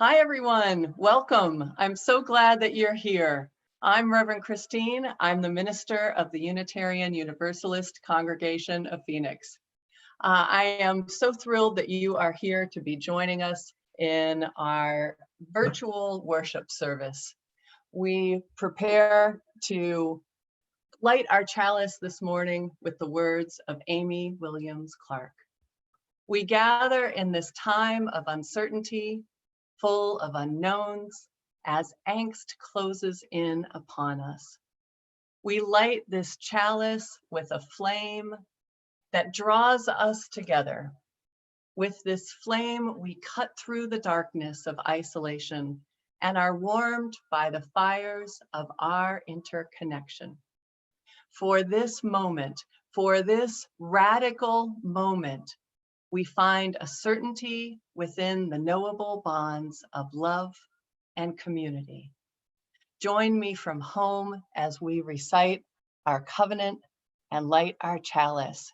Hi, everyone. Welcome. I'm so glad that you're here. I'm Reverend Christine. I'm the minister of the Unitarian Universalist Congregation of Phoenix. I am so thrilled that you are here to be joining us in our virtual worship service. We prepare to light our chalice this morning with the words of Amy Williams Clark. We gather in this time of uncertainty, full of unknowns, as angst closes in upon us. We light this chalice with a flame that draws us together. With this flame, we cut through the darkness of isolation and are warmed by the fires of our interconnection. For this moment, for this radical moment, we find a certainty within the knowable bonds of love and community. Join me from home as we recite our covenant and light our chalice.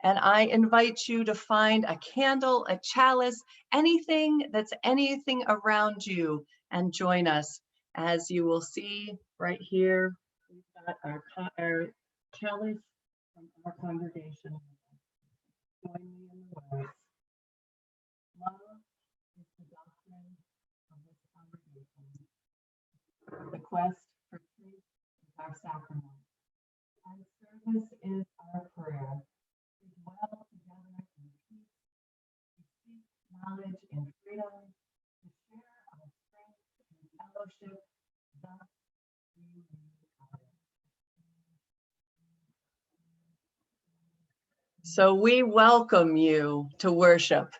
And I invite you to find a candle, a chalice, anything around you, and join us. As you will see right here, we've got our chalice from our congregation. Join me in the words. Love is the doctrine of this congregation. The quest for truth is our sacrament. And service is our prayer. We dwell together in peace. We seek knowledge in freedom. To share our strength in fellowship. Thus we lead others. So we welcome you to worship.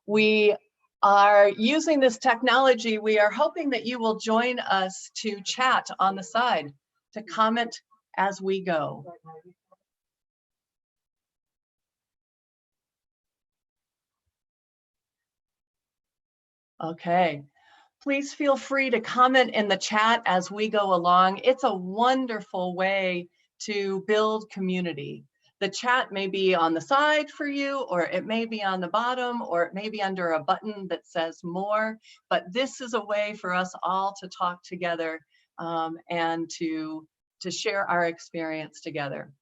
We are using this technology. We are hoping that you will join us to chat on the side, to comment as we go. Okay, please feel free to comment in the chat as we go along. It's a wonderful way to build community. The chat may be on the side for you, or it may be on the bottom, or it may be under a button that says more, but this is a way for us all to talk together and to share our experience together.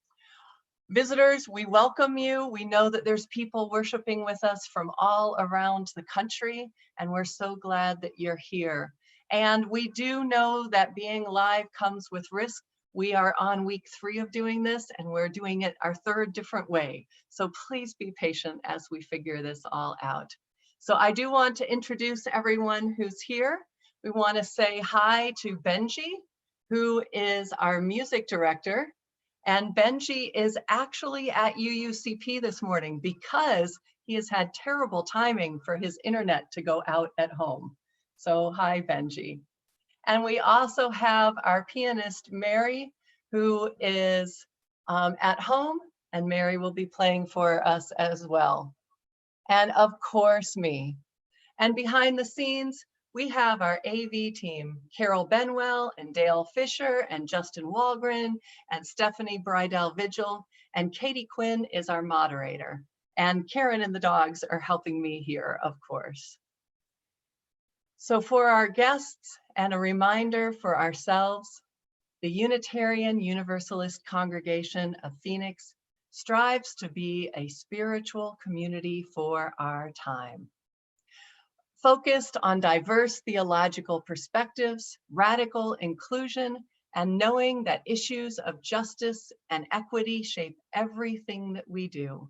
Visitors, we welcome you. We know that there's people worshiping with us from all around the country, and we're so glad that you're here. And we do know that being live comes with risk. We are on week 3 of doing this, and we're doing it our 3rd different way. So please be patient as we figure this all out. So I do want to introduce everyone who's here. We want to say hi to Benji, who is our music director. And Benji is actually at UUCP this morning because he has had terrible timing for his internet to go out at home. So hi, Benji. And we also have our pianist, Mary, who is at home, and Mary will be playing for us as well. And of course, me. And behind the scenes, we have our AV team, Carol Benwell and Dale Fisher and Justin Walgren and Stephanie Bridell-Vigil, and Katie Quinn is our moderator. And Karen and the dogs are helping me here, of course. So for our guests and a reminder for ourselves, the Unitarian Universalist Congregation of Phoenix strives to be a spiritual community for our time. Focused on diverse theological perspectives, radical inclusion, and knowing that issues of justice and equity shape everything that we do.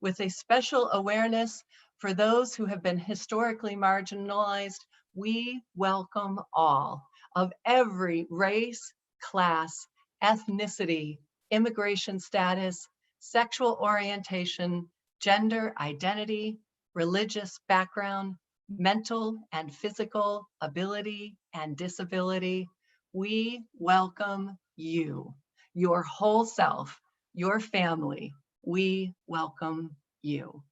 With a special awareness for those who have been historically marginalized, we welcome all of every race, class, ethnicity, immigration status, sexual orientation, gender identity, religious background, mental and physical ability and disability. We welcome you, your whole self, your family. We welcome you.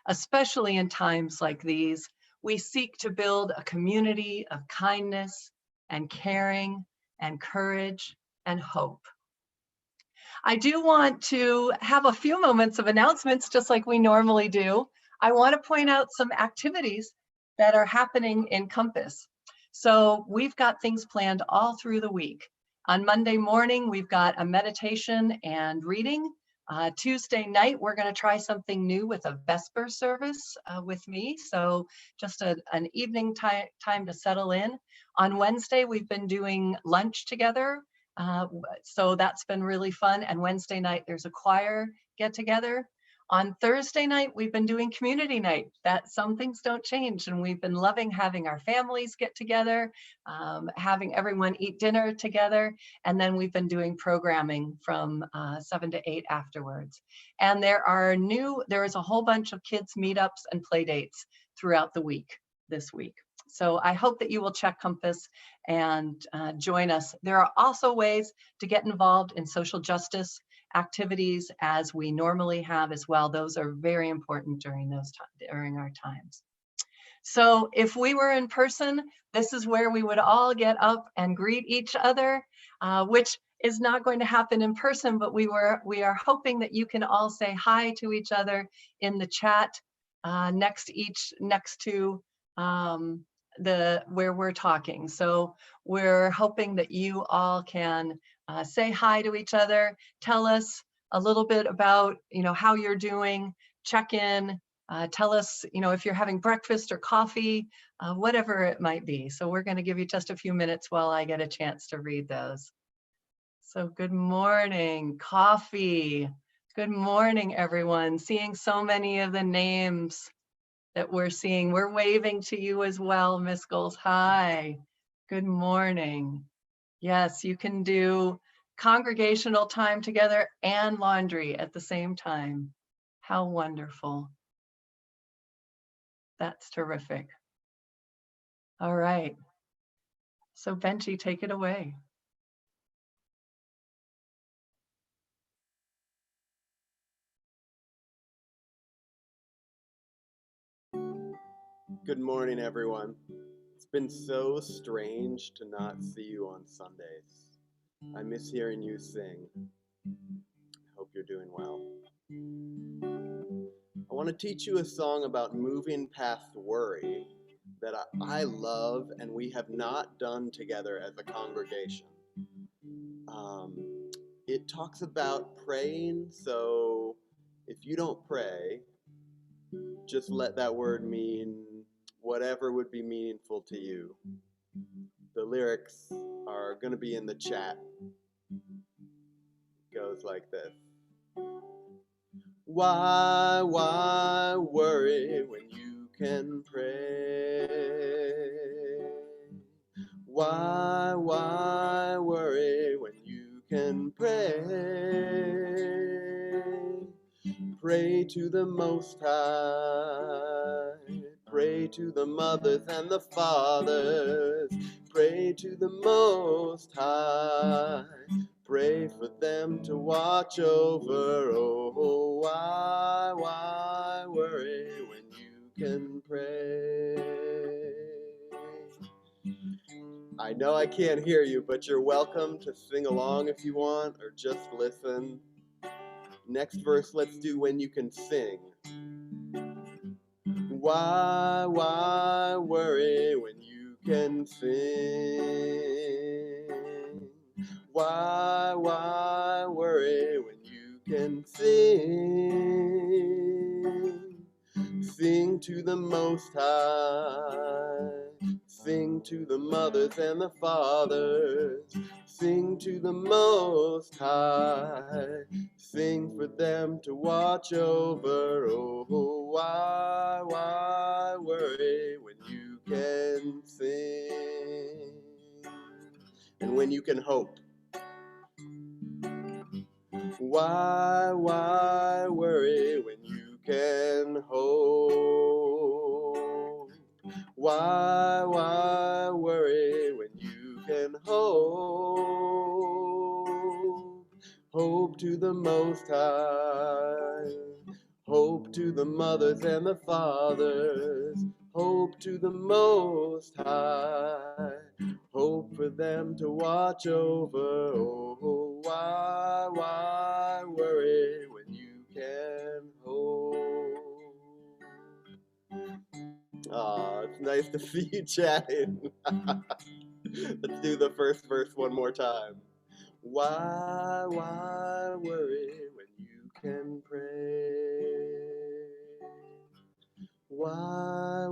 Especially in times like these, we seek to build a community of kindness and caring and courage and hope. I do want to have a few moments of announcements, just like we normally do. I want to point out some activities that are happening in Compass. So we've got things planned all through the week. On Monday morning, we've got a meditation and reading. Tuesday night, we're going to try something new with a Vesper service with me. So just an evening time to settle in. On Wednesday, we've been doing lunch together. So that's been really fun. And Wednesday night, there's a choir get together. On Thursday night, we've been doing community night. That some things don't change, and we've been loving having our families get together, having everyone eat dinner together, and then we've been doing programming from 7 to 8 afterwards. And there is a whole bunch of kids meetups and play dates throughout the week this week. So I hope that you will check Compass and join us. There are also ways to get involved in social justice activities as we normally have as well. Those are very important during our times. So if we were in person, this is where we would all get up and greet each other, which is not going to happen in person, but we are hoping that you can all say hi to each other in the chat next to where we're talking. So we're hoping that you all can say hi to each other, tell us a little bit about how you're doing, check in, tell us if you're having breakfast or coffee, whatever it might be. So we're going to give you just a few minutes while I get a chance to read those. So good morning, coffee. Good morning, everyone. Seeing so many of the names that we're seeing. We're waving to you as well, Miss Goals. Hi, good morning. Yes, you can do congregational time together and laundry at the same time. How wonderful. That's terrific. All right. So Benji, take it away. Good morning, everyone. It's been so strange to not see you on Sundays. I miss hearing you sing. I hope you're doing well. I want to teach you a song about moving past worry that I love and we have not done together as a congregation. It talks about praying, so if you don't pray, just let that word mean whatever would be meaningful to you. The lyrics are going to be in the chat. It goes like this. Why worry when you can pray? Why worry when you can pray? Pray to the Most High. Pray to the mothers and the fathers. Pray to the Most High. Pray for them to watch over. Oh, why worry when you can pray? I know I can't hear you, but you're welcome to sing along if you want, or just listen. Next verse, let's do when you can sing. Why worry when you can sing? Why worry when you can sing? Sing to the Most High. Sing to the mothers and the fathers. Sing to the Most High. Sing for them to watch over. Oh, why worry when you can sing? And when you can hope. Why worry when you can hope? Why worry when you can hope? Hope to the Most High. Hope to the mothers and the fathers. Hope to the Most High. Hope for them to watch over. Oh, why worry when you can hope? Aw, it's nice to see you chatting. Let's do the first verse one more time. Why worry when you can pray? Why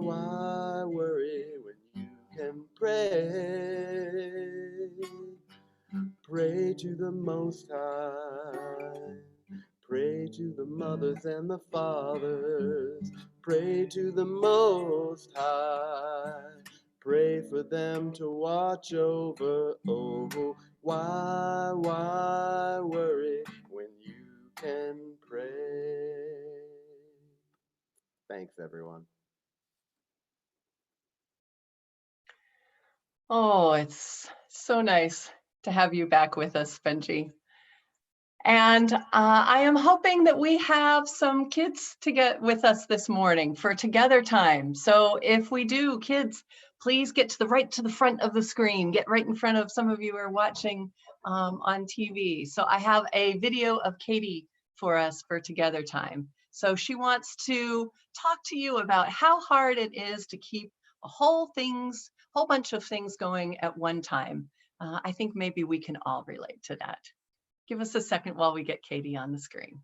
worry when you can pray? Pray to the Most High. Pray to the mothers and the fathers. Pray to the Most High. Pray for them to watch over. Oh, why worry when you can pray? Thanks, everyone. Oh, it's so nice to have you back with us, Benji. And I am hoping that we have some kids to get with us this morning for Together Time. So if we do, kids, please get to the front of the screen. Get right in front of some of you who are watching on TV. So I have a video of Katie for us for Together Time. So she wants to talk to you about how hard it is to keep a whole bunch of things going at one time. I think maybe we can all relate to that. Give us a second while we get Katie on the screen.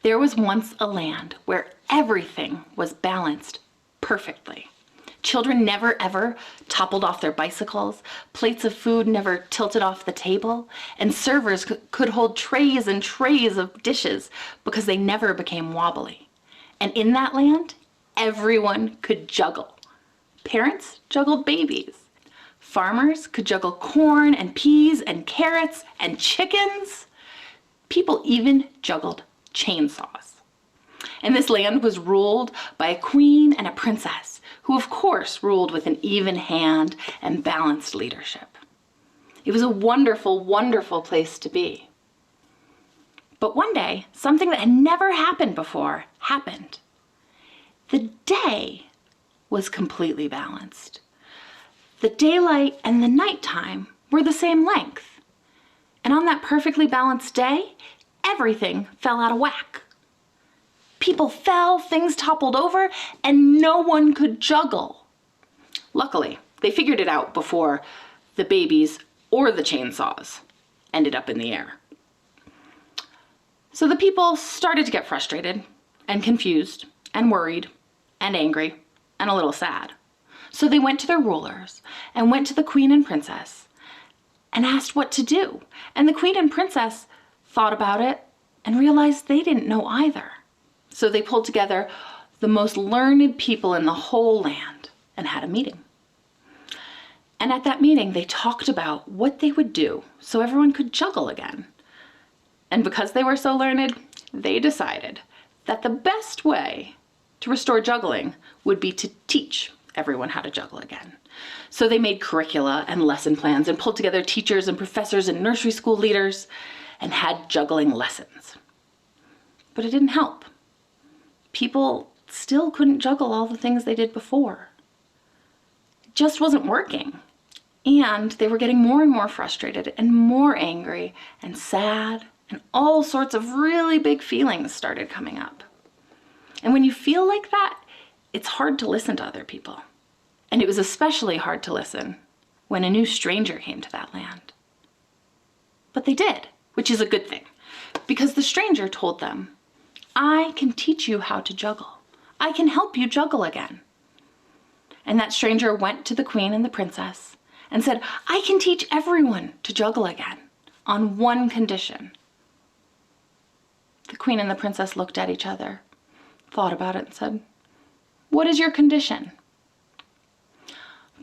There was once a land where everything was balanced perfectly. Children never ever toppled off their bicycles, plates of food never tilted off the table, and servers could hold trays and trays of dishes because they never became wobbly. And in that land, everyone could juggle. Parents juggled babies. Farmers could juggle corn and peas and carrots and chickens. People even juggled chainsaws. And this land was ruled by a queen and a princess, who of course ruled with an even hand and balanced leadership. It was a wonderful, wonderful place to be. But one day, something that had never happened before happened. The day was completely balanced. The daylight and the nighttime were the same length. And on that perfectly balanced day, everything fell out of whack. People fell, things toppled over, and no one could juggle. Luckily, they figured it out before the babies or the chainsaws ended up in the air. So the people started to get frustrated and confused and worried and angry and a little sad. So they went to their rulers and went to the queen and princess and asked what to do. And the queen and princess thought about it and realized they didn't know either. So they pulled together the most learned people in the whole land and had a meeting. And at that meeting, they talked about what they would do so everyone could juggle again. And because they were so learned, they decided that the best way to restore juggling would be to teach everyone how to juggle again. So they made curricula and lesson plans and pulled together teachers and professors and nursery school leaders and had juggling lessons. But it didn't help. People still couldn't juggle all the things they did before. It just wasn't working. And they were getting more and more frustrated and more angry and sad, and all sorts of really big feelings started coming up. And when you feel like that, it's hard to listen to other people. And it was especially hard to listen when a new stranger came to that land. But they did, which is a good thing, because the stranger told them, "I can teach you how to juggle. I can help you juggle again." And that stranger went to the queen and the princess and said, "I can teach everyone to juggle again on one condition." The queen and the princess looked at each other, thought about it, and said, "What is your condition?"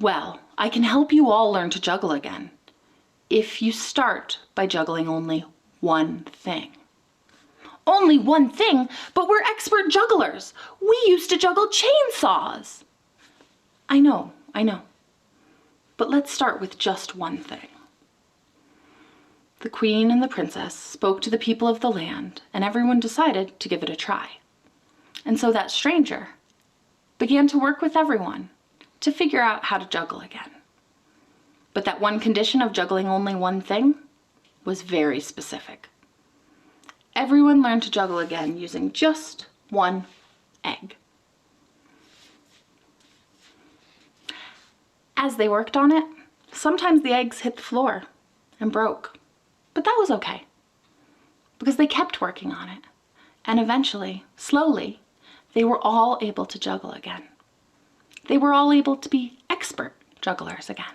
"Well, I can help you all learn to juggle again if you start by juggling only one thing." "Only one thing? But we're expert jugglers. We used to juggle chainsaws." I know. But let's start with just one thing." The queen and the princess spoke to the people of the land, and everyone decided to give it a try. And so that stranger began to work with everyone to figure out how to juggle again. But that one condition of juggling only one thing was very specific. Everyone learned to juggle again using just 1 egg. As they worked on it, sometimes the eggs hit the floor and broke, but that was okay because they kept working on it. And eventually, slowly, they were all able to juggle again. They were all able to be expert jugglers again.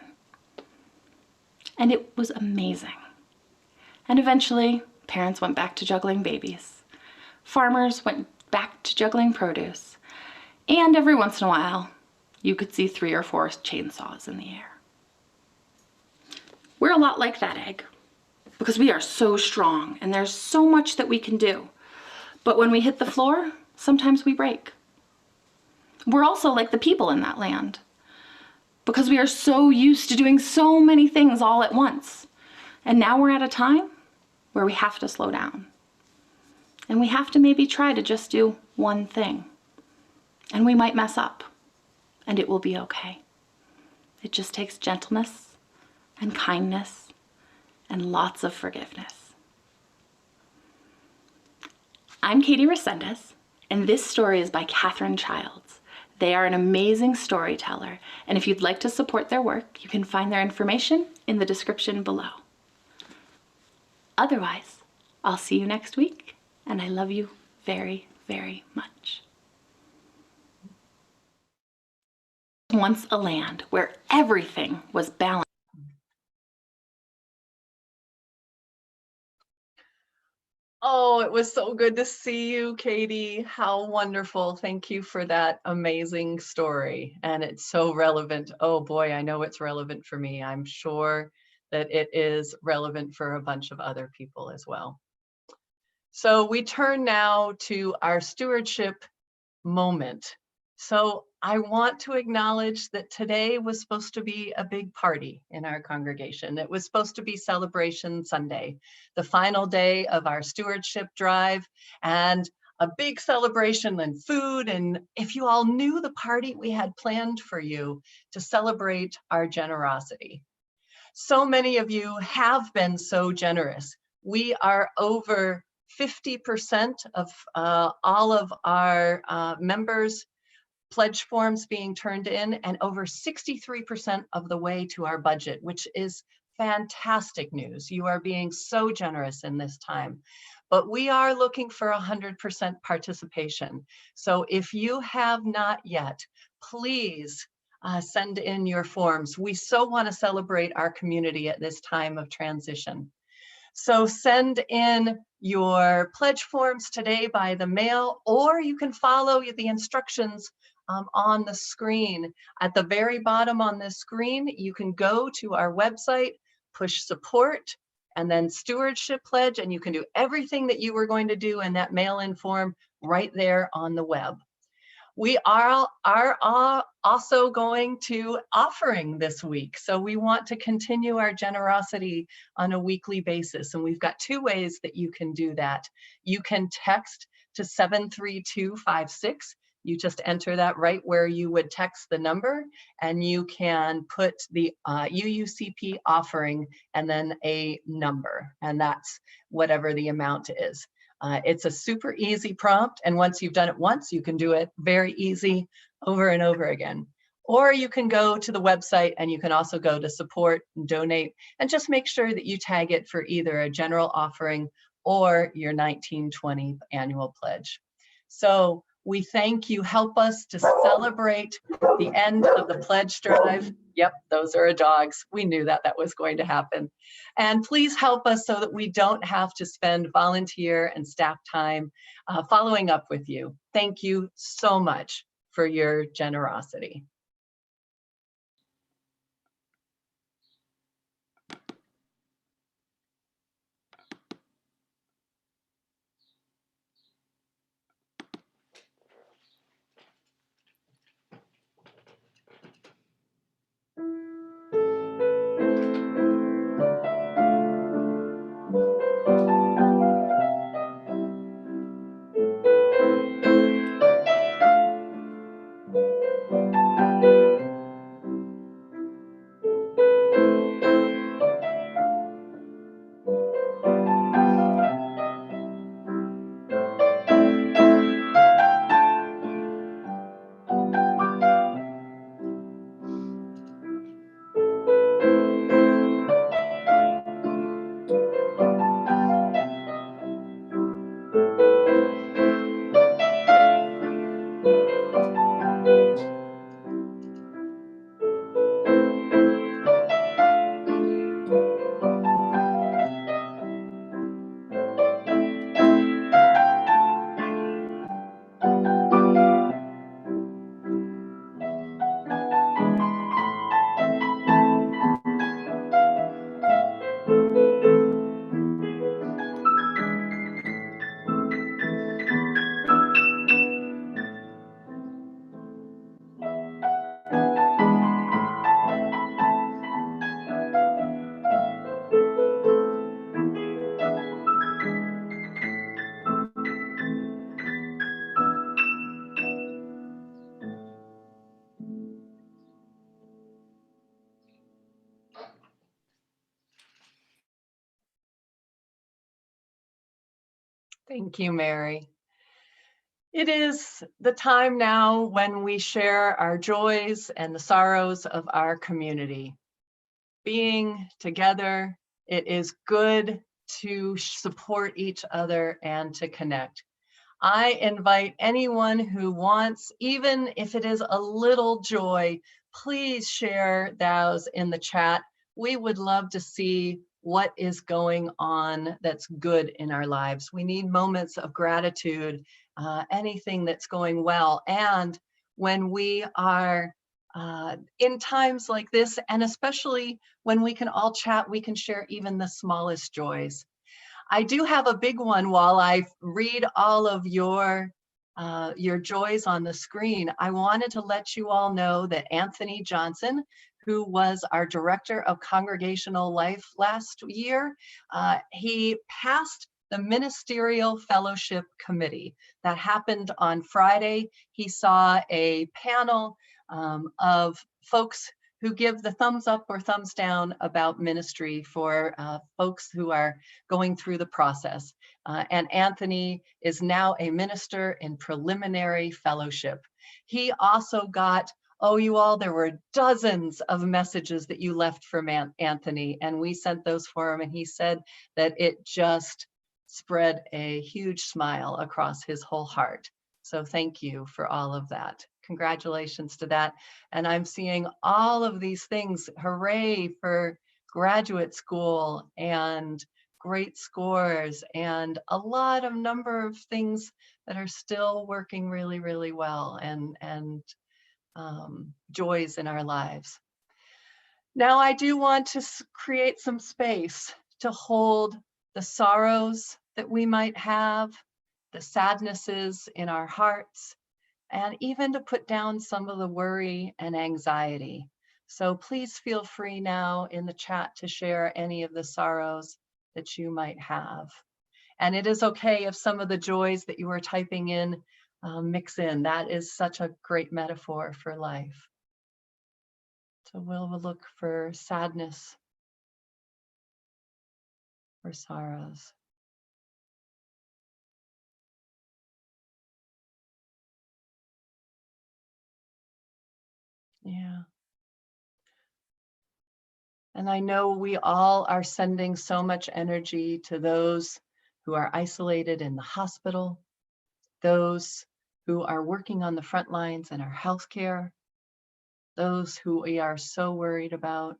And it was amazing. And eventually, parents went back to juggling babies. Farmers went back to juggling produce. And every once in a while, you could see 3 or 4 chainsaws in the air. We're a lot like that egg because we are so strong and there's so much that we can do. But when we hit the floor, sometimes we break. We're also like the people in that land because we are so used to doing so many things all at once. And now we're at a time where we have to slow down. And we have to maybe try to just do one thing. And we might mess up, and it will be okay. It just takes gentleness and kindness and lots of forgiveness. I'm Katie Resendez, and this story is by Catherine Childs. They are an amazing storyteller, and if you'd like to support their work, you can find their information in the description below. Otherwise, I'll see you next week, and I love you very, very much. Once a land where everything was balanced. Oh, it was so good to see you, Katie. How wonderful. Thank you for that amazing story. And it's so relevant. Oh boy, I know it's relevant for me. I'm sure that it is relevant for a bunch of other people as well. So we turn now to our stewardship moment. So I want to acknowledge that today was supposed to be a big party in our congregation. It was supposed to be Celebration Sunday, the final day of our stewardship drive, and a big celebration and food. And if you all knew the party we had planned for you to celebrate our generosity. So many of you have been so generous. We are over 50% of all of our members' pledge forms being turned in, and over 63% of the way to our budget, which is fantastic news. You are being so generous in this time. But we are looking for 100% participation. So if you have not yet, please send in your forms. We so want to celebrate our community at this time of transition. So send in your pledge forms today by the mail, or you can follow the instructions on the screen. At the very bottom on this screen, you can go to our website, push support, and then stewardship pledge, and you can do everything that you were going to do in that mail-in form right there on the web. We are also going to offering this week. So we want to continue our generosity on a weekly basis. And we've got 2 ways that you can do that. You can text to 73256. You just enter that right where you would text the number, and you can put the UUCP offering and then a number, and that's whatever the amount is. It's a super easy prompt, and once you've done it once, you can do it very easy over and over again. Or you can go to the website, and you can also go to support and donate, and just make sure that you tag it for either a general offering or your 1920 annual pledge. So we thank you. Help us to celebrate the end of the pledge drive. Yep, those are dogs. We knew that that was going to happen. And please help us so that we don't have to spend volunteer and staff time following up with you. Thank you so much for your generosity. Thank you, Mary. It is the time now when we share our joys and the sorrows of our community. Being together, it is good to support each other and to connect. I invite anyone who wants, even if it is a little joy, please share those in the chat. We would love to see what is going on that's good in our lives. We need moments of gratitude, anything that's going well. And when we are in times like this, and especially when we can all chat, we can share even the smallest joys. I do have a big one while I read all of your joys on the screen. I wanted to let you all know that Anthony Johnson, who was our Director of Congregational Life last year, he passed the Ministerial Fellowship Committee. That happened on Friday. He saw a panel of folks who give the thumbs up or thumbs down about ministry for folks who are going through the process. And Anthony is now a minister in preliminary fellowship. He also got, oh, you all, there were dozens of messages that you left from Anthony, and we sent those for him, and he said that it just spread a huge smile across his whole heart. So thank you for all of that. Congratulations to that. And I'm seeing all of these things. Hooray for graduate school and great scores and a lot of number of things that are still working really, really well, and joys in our lives. Now, I do want to create some space to hold the sorrows that we might have, the sadnesses in our hearts, and even to put down some of the worry and anxiety. So please feel free now in the chat to share any of the sorrows that you might have. And it is okay if some of the joys that you are typing in mix in. That is such a great metaphor for life. So we'll look for sadness or sorrows. Yeah. And I know we all are sending so much energy to those who are isolated in the hospital, those who are working on the front lines in our healthcare, those who we are so worried about,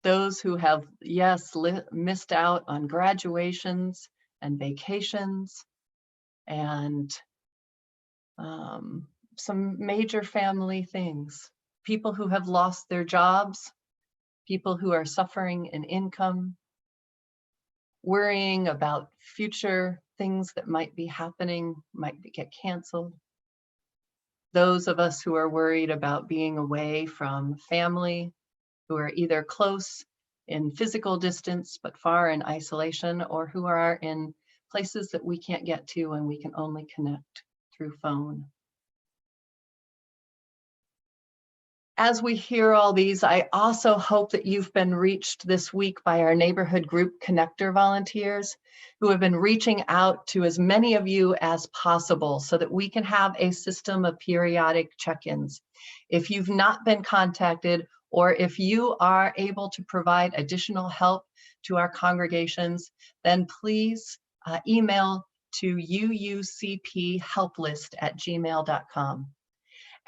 those who have, yes, missed out on graduations and vacations and some major family things, people who have lost their jobs, people who are suffering in income, worrying about future things that might be happening, get canceled. Those of us who are worried about being away from family, who are either close in physical distance but far in isolation, or who are in places that we can't get to and we can only connect through phone. As we hear all these, I also hope that you've been reached this week by our neighborhood group connector volunteers who have been reaching out to as many of you as possible so that we can have a system of periodic check-ins. If you've not been contacted, or if you are able to provide additional help to our congregations, then please email to uucphelplist@gmail.com.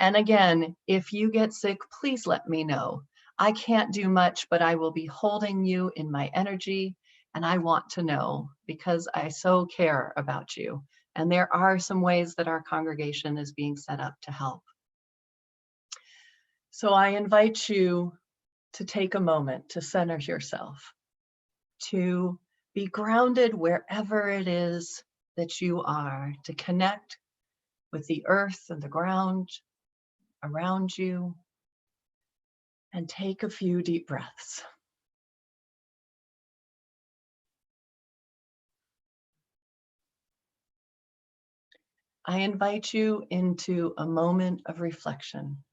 And again, if you get sick, please let me know. I can't do much, but I will be holding you in my energy, and I want to know because I so care about you. And there are some ways that our congregation is being set up to help. So I invite you to take a moment to center yourself, to be grounded wherever it is that you are, to connect with the earth and the ground around you, and take a few deep breaths. I invite you into a moment of reflection.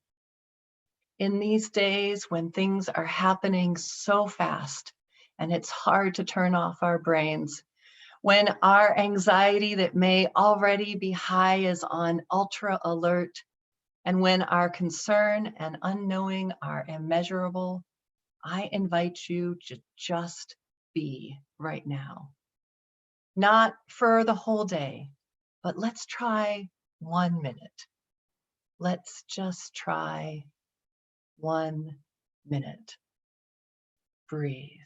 In these days when things are happening so fast and it's hard to turn off our brains, when our anxiety that may already be high is on ultra alert, and when our concern and unknowing are immeasurable, I invite you to just be right now. Not for the whole day, but let's try 1 minute. Let's just try 1 minute. Breathe.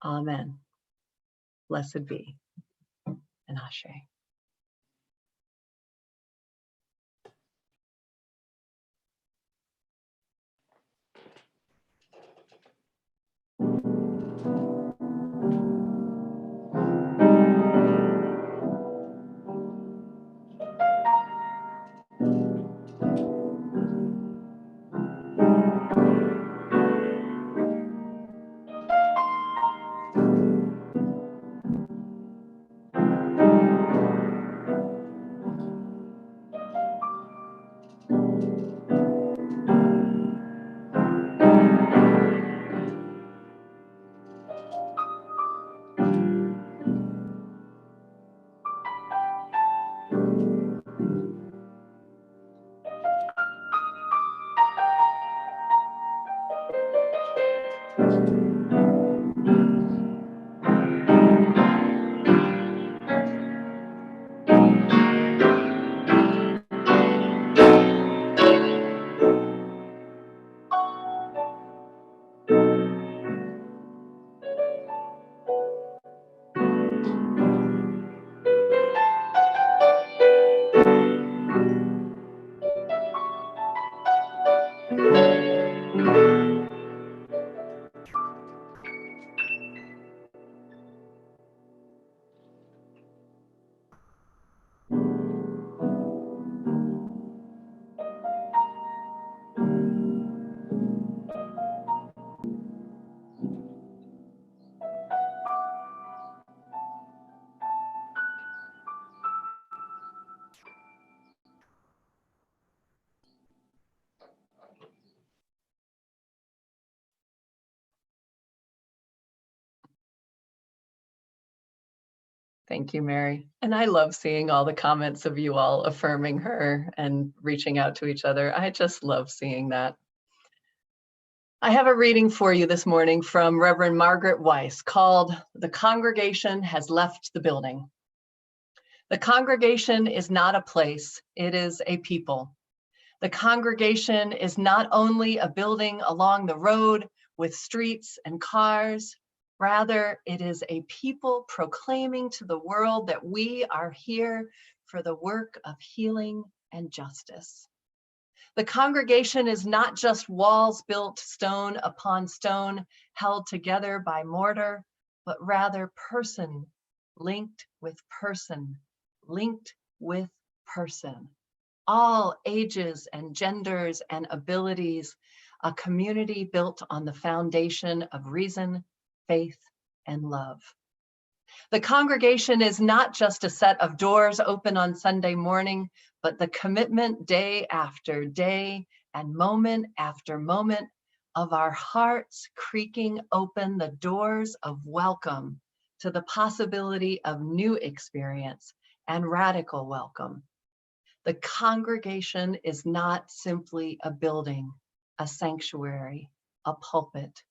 Amen. Blessed be. And Ashe. Thank you, Mary. And I love seeing all the comments of you all affirming her and reaching out to each other. I just love seeing that. I have a reading for you this morning from Reverend Margaret Weiss called "The Congregation Has Left the Building." The congregation is not a place, it is a people. The congregation is not only a building along the road with streets and cars, rather it is a people proclaiming to the world that we are here for the work of healing and justice. The congregation is not just walls built stone upon stone, held together by mortar, but rather person linked with person, linked with person. All ages and genders and abilities, a community built on the foundation of reason, faith, and love. The congregation is not just a set of doors open on Sunday morning, but the commitment day after day and moment after moment of our hearts creaking open the doors of welcome to the possibility of new experience and radical welcome. The congregation is not simply a building, a sanctuary, a pulpit.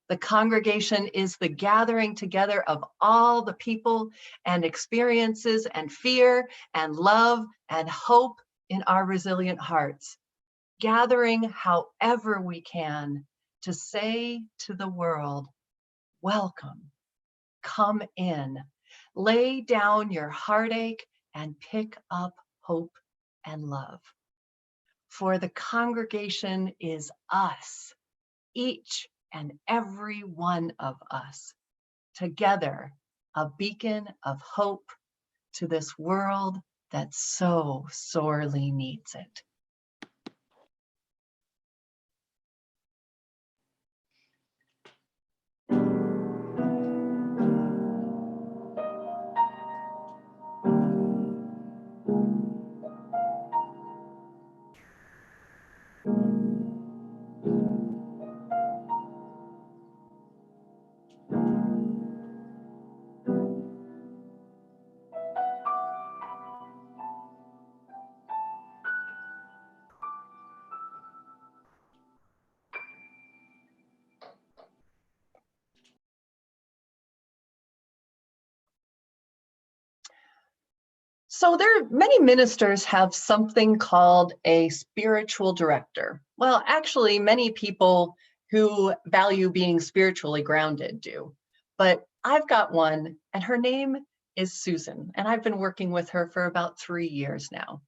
The congregation is the gathering together of all the people and experiences and fear and love and hope in our resilient hearts, gathering however we can to say to the world, welcome, come in, lay down your heartache and pick up hope and love. For the congregation is us, each and every one of us, together, a beacon of hope to this world that so sorely needs it. So many ministers have something called a spiritual director. Well, actually, many people who value being spiritually grounded do. But I've got one, and her name is Susan, and I've been working with her for about 3 years now.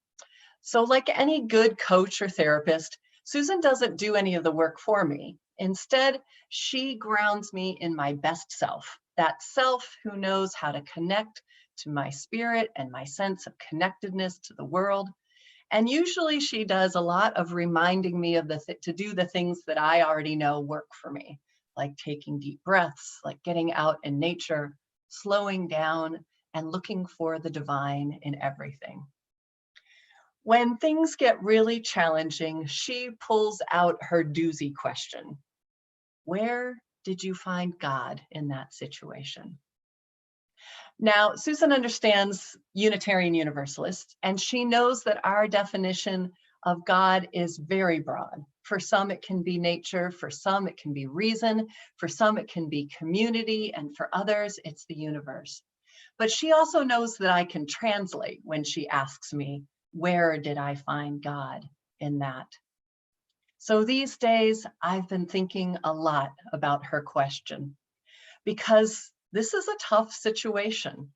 So like any good coach or therapist, Susan doesn't do any of the work for me. Instead, she grounds me in my best self, that self who knows how to connect to my spirit and my sense of connectedness to the world. And usually she does a lot of reminding me of to do the things that I already know work for me, like taking deep breaths, like getting out in nature, slowing down, and looking for the divine in everything. When things get really challenging, she pulls out her doozy question. Where did you find God in that situation? Now, Susan understands Unitarian Universalists, and she knows that our definition of God is very broad. For some, it can be nature. For some, it can be reason. For some, it can be community. And for others, it's the universe. But she also knows that I can translate when she asks me, where did I find God in that? So these days, I've been thinking a lot about her question, because this is a tough situation.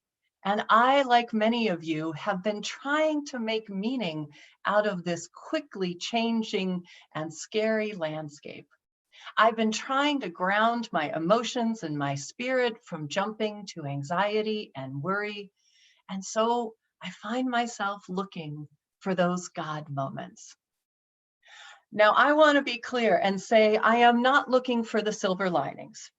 And I, like many of you, have been trying to make meaning out of this quickly changing and scary landscape. I've been trying to ground my emotions and my spirit from jumping to anxiety and worry. And so I find myself looking for those God moments. Now, I want to be clear and say I am not looking for the silver linings.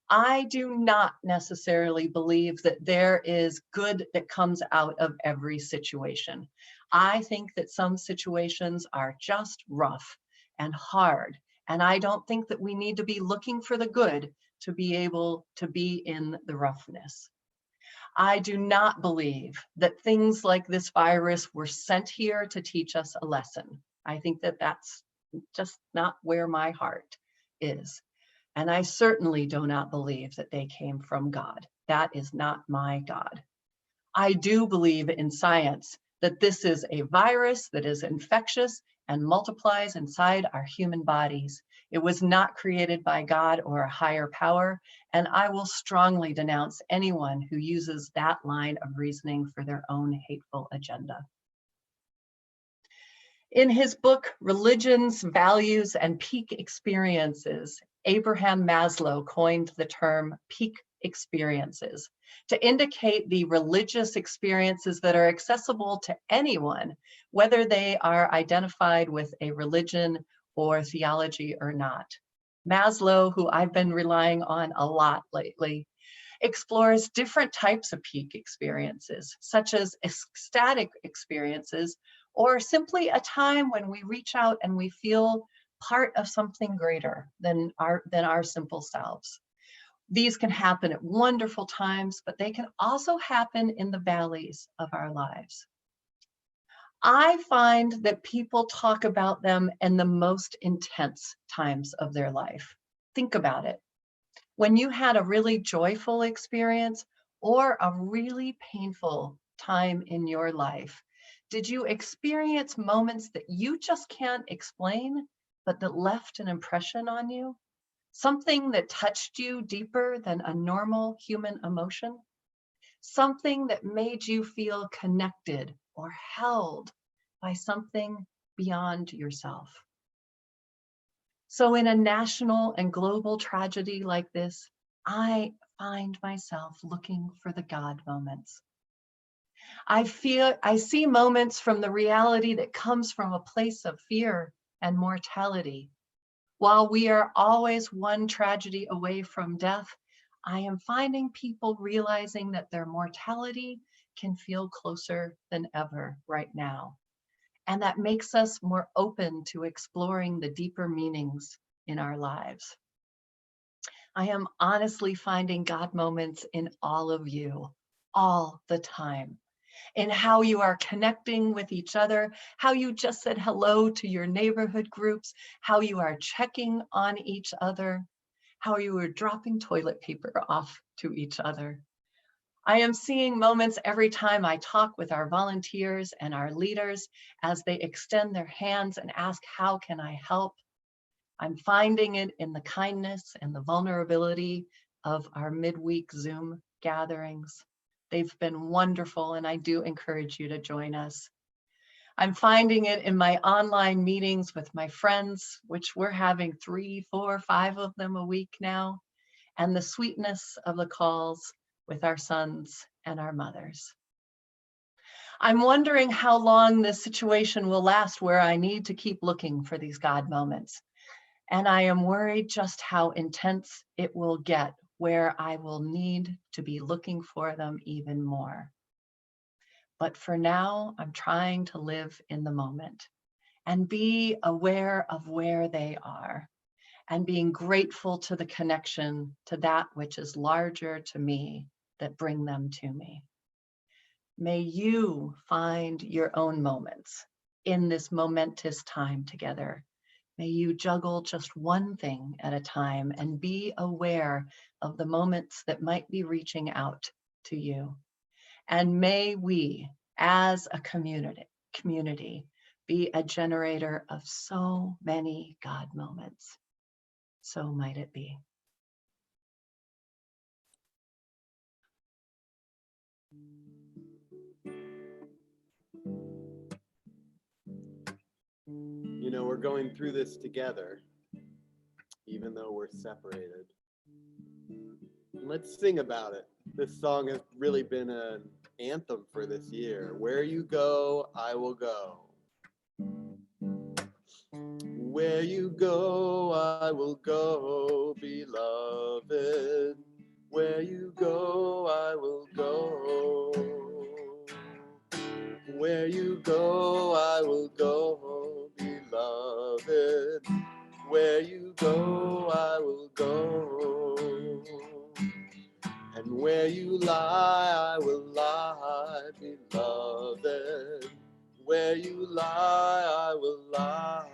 I do not necessarily believe that there is good that comes out of every situation. I think that some situations are just rough and hard, and I don't think that we need to be looking for the good to be able to be in the roughness. I do not believe that things like this virus were sent here to teach us a lesson. I think that that's just not where my heart is. And I certainly do not believe that they came from God. That is not my God. I do believe in science, that this is a virus that is infectious and multiplies inside our human bodies. It was not created by God or a higher power, and I will strongly denounce anyone who uses that line of reasoning for their own hateful agenda. In his book, Religions, Values, and Peak Experiences, Abraham Maslow coined the term peak experiences to indicate the religious experiences that are accessible to anyone, whether they are identified with a religion or theology or not. Maslow, who I've been relying on a lot lately, explores different types of peak experiences, such as ecstatic experiences, or simply a time when we reach out and we feel part of something greater than our simple selves. These can happen at wonderful times, but they can also happen in the valleys of our lives. I find that people talk about them in the most intense times of their life. Think about it. When you had a really joyful experience or a really painful time in your life, did you experience moments that you just can't explain, but that left an impression on you? Something that touched you deeper than a normal human emotion? Something that made you feel connected or held by something beyond yourself. So in a national and global tragedy like this, I find myself looking for the God moments. I see moments from the reality that comes from a place of fear and mortality. While we are always one tragedy away from death, I am finding people realizing that their mortality can feel closer than ever right now. And that makes us more open to exploring the deeper meanings in our lives. I am honestly finding God moments in all of you, all the time, in how you are connecting with each other, how you just said hello to your neighborhood groups, how you are checking on each other, how you are dropping toilet paper off to each other. I am seeing moments every time I talk with our volunteers and our leaders as they extend their hands and ask, how can I help? I'm finding it in the kindness and the vulnerability of our midweek Zoom gatherings. They've been wonderful, and I do encourage you to join us. I'm finding it in my online meetings with my friends, which we're having 3, 4, 5 of them a week now, and the sweetness of the calls with our sons and our mothers. I'm wondering how long this situation will last where I need to keep looking for these God moments. And I am worried just how intense it will get, where I will need to be looking for them even more. But for now, I'm trying to live in the moment and be aware of where they are and being grateful to the connection to that which is larger to me that bring them to me. May you find your own moments in this momentous time together. May you juggle just one thing at a time and be aware of the moments that might be reaching out to you. And may we, as a community, be a generator of so many God moments. So might it be. You know, we're going through this together, even though we're separated. Let's sing about it. This song has really been an anthem for this year. Where you go, I will go. Where you go, I will go, beloved. Where you go, I will go. Where you go, I will go, beloved. Where you go, I will go. And where you lie, I will lie, beloved. Where you lie, I will lie.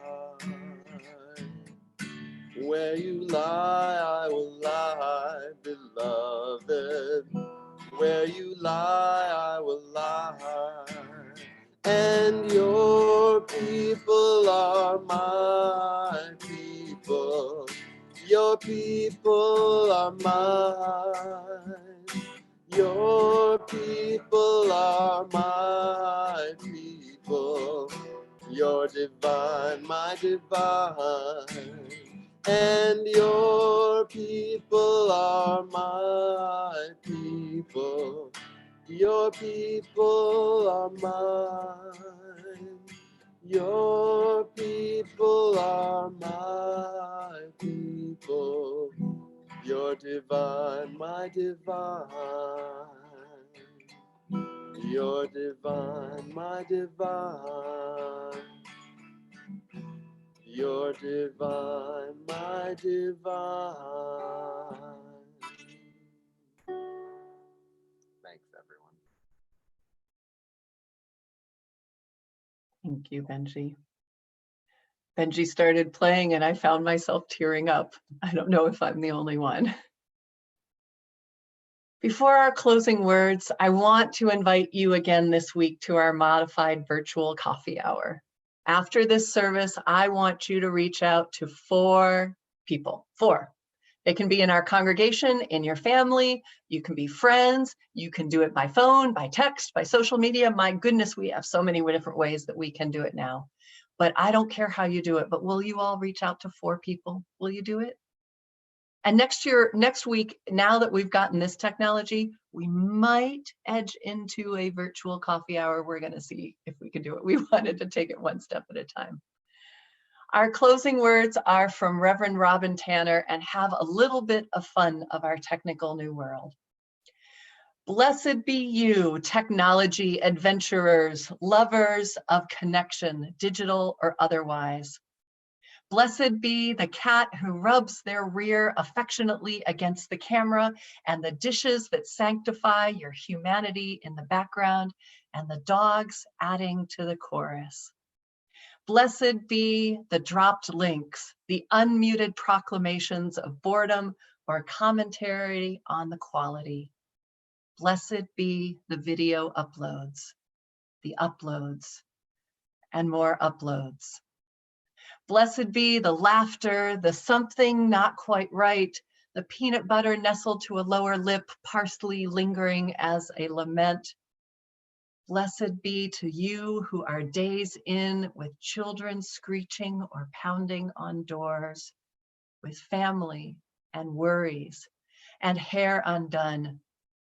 Where you lie, I will lie, beloved. Where you lie, I will lie. And your people are my people. Your people are mine. Your people are my people. You're divine, my divine. And your people are my people. Your people are mine. Your people are my people. You're divine, my divine. You're divine, my divine. You're divine, my divine. Thanks, everyone. Thank you, Benji. Benji started playing and I found myself tearing up. I don't know if I'm the only one. Before our closing words, I want to invite you again this week to our modified virtual coffee hour. After this service, I want you to reach out to 4 people, 4. They can be in our congregation, in your family, you can be friends, you can do it by phone, by text, by social media. My goodness, we have so many different ways that we can do it now. But I don't care how you do it, but will you all reach out to 4 people? Will you do it? And next week, now that we've gotten this technology, we might edge into a virtual coffee hour. We're going to see if we can do it. We wanted to take it one step at a time. Our closing words are from Reverend Robin Tanner and have a little bit of fun of our technical new world. Blessed be you, technology adventurers, lovers of connection, digital or otherwise. Blessed be the cat who rubs their rear affectionately against the camera, and the dishes that sanctify your humanity in the background, and the dogs adding to the chorus. Blessed be the dropped links, the unmuted proclamations of boredom or commentary on the quality. Blessed be the video uploads, the uploads, and more uploads. Blessed be the laughter, the something not quite right, the peanut butter nestled to a lower lip, parsley lingering as a lament. Blessed be to you who are days in with children screeching or pounding on doors, with family and worries and hair undone,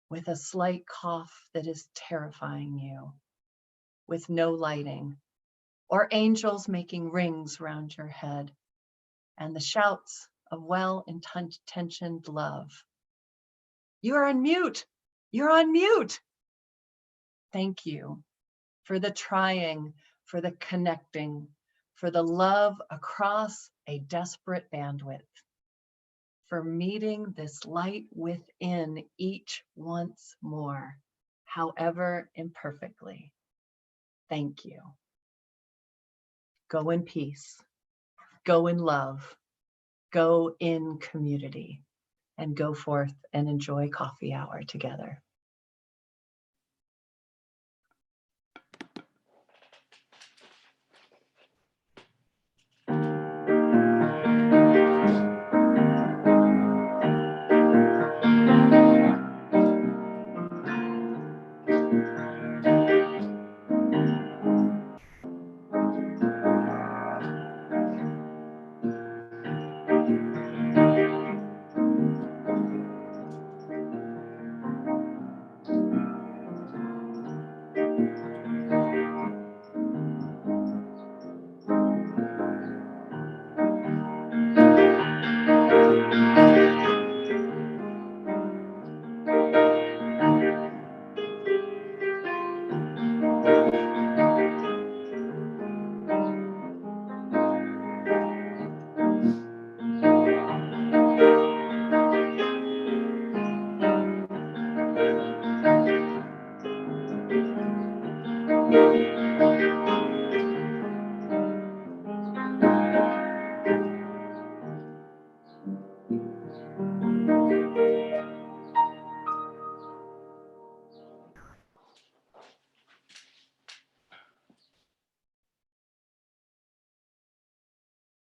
with a slight cough that is terrifying you, with no lighting, or angels making rings round your head, and the shouts of well-intentioned love. You're on mute. You're on mute. Thank you for the trying, for the connecting, for the love across a desperate bandwidth, for meeting this light within each once more, however imperfectly. Thank you. Go in peace, go in love, go in community, and go forth and enjoy coffee hour together.